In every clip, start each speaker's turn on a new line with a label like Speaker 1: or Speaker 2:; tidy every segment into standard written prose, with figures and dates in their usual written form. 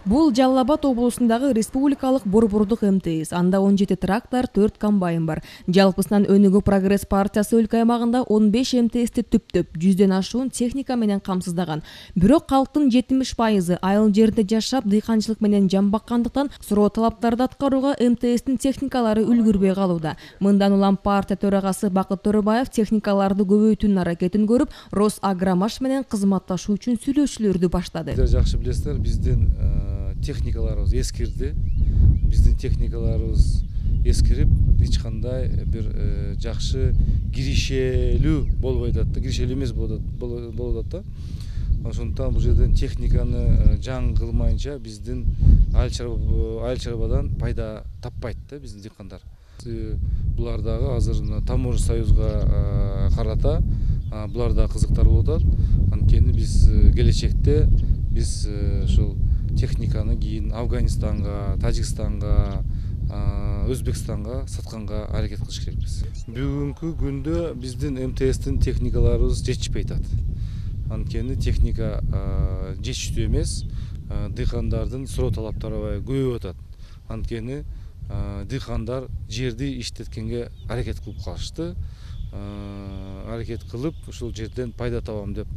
Speaker 1: Бул Жалал Абад облусундагы республикалык борбордук МТС. Анда 17 трактор, 4 комбайн бар. Жалпысынан Өнүгүү Прогресс партиясы өлкө аймагында 15 МТСти түптөп, 100дөн ашуун техника менен камсыздаган. Бирок калктын 70% айыл жерде жашап, дыйканчылык менен жан баккандыктан суроо талаптарды аткарууга МТСтин техникалары үлгүрбөй калууда. Мындан улам партия төрагасы Бакыт Төрөбаев техникаларды көбөйтүүнүн аракетин көрүп, Росагромаш менен кызматташуу үчүн сүйлөшүүлөрдү баштады.
Speaker 2: Жакшы билесиздер, биздин техникаларыбыз ескирди. Биздин техникаларыбыз ескирип, эч кандай бир жакшы киришелүү болбой атат, киришелүү эмес болуп атат. Ошондуктан бул жерден техниканы жаңы кылмайынча биздин айыл чарбадан пайда таппайт да биздин дыйкандар. Булар дагы азыр Таможня союзга карата булар да кызыктар болуп атат. Анткени биз келечекте биз ушул техниканы кийин Афганистанга, Тажикстанга, Өзбекстанга сатканга аракет кылыш керекпиз. Бүгүнкү күндө биздин МТСтин техникаларыбыз жетишпей атат. Анткени техника жетиштүү эмес, дыйкандардын суроо талаптары аябай көбөйүп атат. Анткени дыйкандар жерди иштеткенге аракет кылып калышты. Аракет кылып ушул жерден пайда табам деп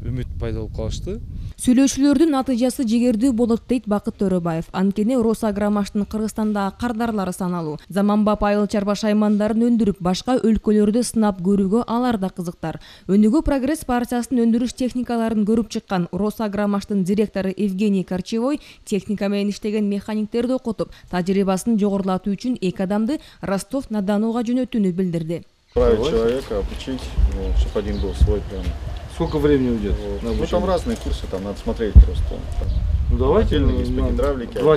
Speaker 2: үмүт пайда болуп калышты.
Speaker 1: Сүйлөшүүлөрдүн натыйжасы жигердүү болот дейт Бакыт Төрөбаев. Анткени Росагромаштын Кыргызстандагы кардарлары саналуу. Заманбап айыл чарба шаймандарын өндүрүп, башка өлкөлөрдө сынап көрүүгө алар да кызыктар. Өнүгүү Прогресс партиясынын өндүрүш техникаларын көрүп чыккан Росагромаштын директору Евгений Корчевой техника менен иштеген механиктерди окутуп, тажрыйбасын жогорулатуу үчүн 2 адамды Ростов-на-Донуга жөнөтүүнү билдирди.
Speaker 3: Править человека, обучить, чтобы один был свой прям.
Speaker 2: Сколько времени уйдет?
Speaker 3: Ну там разные курсы, там надо смотреть просто.
Speaker 2: Ну давайте
Speaker 3: гидравлики,
Speaker 2: два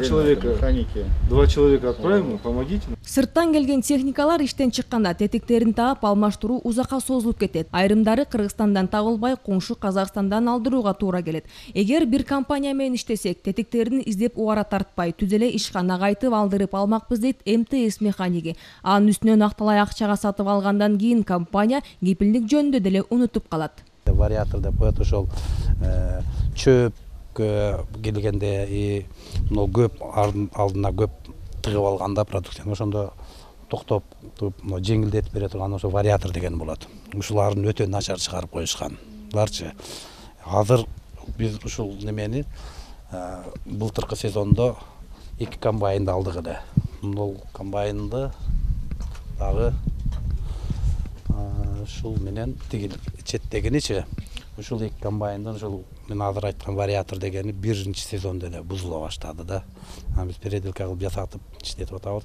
Speaker 2: человека отправим, помогите.
Speaker 1: Сырттан келген техникалар иштен чыкканда тетиктерин таап алмаштыруу узакка созулуп кетет. Айрымдары Кыргызстандан табылбай, коңшу Казакстандан алдырууга туура келет. Эгер бир компания менен иштесек, тетиктерин издеп убара тартпай, түз эле ишканага айтып алдырып алмакпыз дейт МТС механиги. Анын үстүнөн акталай акчага сатып алгандан кийин компания кепилдик жөнүндө деле унутуп калат.
Speaker 4: Вариатор деп коет, ошол чөп келгенде и көп алдына көп тыгып алганда продукцияны ошондо токтоп жеңилдетип бере турган ошо вариатор деген болот. Ушуларын өтө начар чыгарып коюшкан. Буларчы азыр биз ушул немени былтыркы сезондо 2 комбайнды алдык эле. Бул комбайнды дагы ушул менен тигил четтегиничи ушул 2 комбайндын ушул мен азыр айткан вариатор дегени 1-чи сезондо эле бузула баштады да. Биз переделка кылып жасатып иштетип атабыз.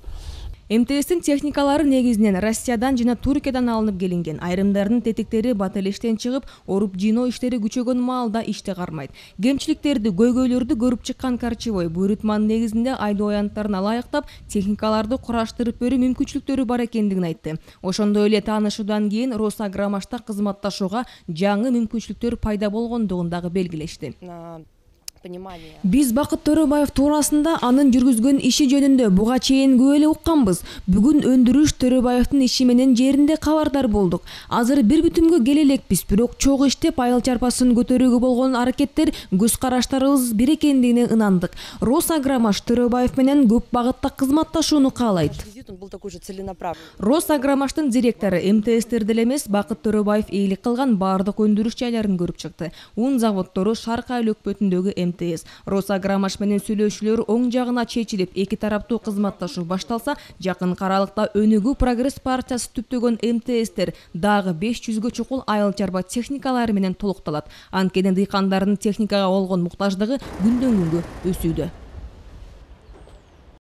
Speaker 1: МТСтин техникалары негизинен Россиядан жана Туркиядан алынып келинген. Айрымдардын тетиктери бат элештен чыгып, оруп жыйноо иштери күчөгөн маалда иште кармайт. Кемчиликтерди, көйгөйлөрдү көрүп чыккан Корчевой буйрутманын негизинде айдоо аянттарына ылайыктап, техникаларды кураштырып берүү мүмкүнчүлүктөрү бар экендигин айтты. Ошондой эле таанышуудан кийин Росагромашта кызматташууга жаңы мүмкүнчүлүктөр пайда болгондугун дагы белгилешти. Биз Бакыт Төрөбаев туурасында анын жүргүзгөн иши жөнүндө буга чейин көп эле укканбыз. Бүгүн өндүрүш Төрөбаевдин иши менен жеринде кабардар болдук. Азыр бир бүтүмгө келе элекпиз, бирок чогуу иштеп айыл чарбасын көтөрүүгө болгон аракеттер, көз караштарыбыз бир экендигине ынандык. Росагромаш Төрөбаев менен көп багытта кызматташууну каалайт. Росагромаштын директору МТСтерди эле эмес, Бакыт Төрөбаев ээлик кылган баардык өндүрүш жайларын көрүп чыкты. Ун заводдору Шарк айыл өкмөтүндөгү МТС. Росагромаш менен сүйлөшүүлөр оң жагына чечилип, эки тараптуу кызматташуу башталса, жакын аралыкта Өнүгүү Прогресс партиясы түптөгөн МТСтер дагы 500гө чукул айыл чарба техникалары менен толукталат. Анткени дыйкандардын техникага болгон муктаждыгы күндөн күнгө өсүүдө.